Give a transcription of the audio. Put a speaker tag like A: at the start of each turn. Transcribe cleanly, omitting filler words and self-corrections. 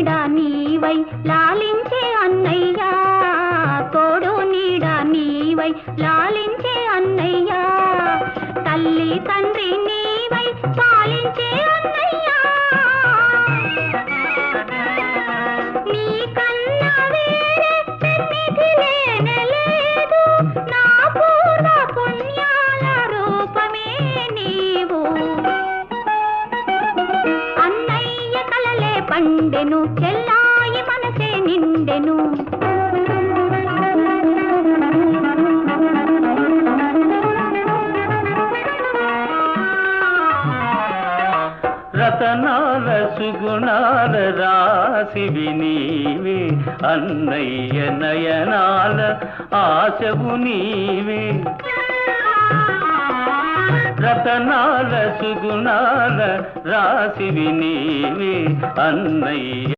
A: నీడ నీవై లాలించే అన్నయ్య, తోడు నీడ నీవై లాలించే అన్నయ్య, తల్లి తండ్రి నీవై పాలించే అన్నయ్య, నీకన్నా వేరే సన్నిధి లేనలేదు, నా పూర్వ పుణ్యాల రూపమే నీవు. అన్నయ్య కలలే పండెను, చెల్లాయి మనసే నిండెను.
B: రతనాల సుగుణాల రాశివి నీవే, అన్నయ్య నయనాల ఆశవు నీవే. రతనాల సుగుణాల రాశివి నీవే, అన్నయ్య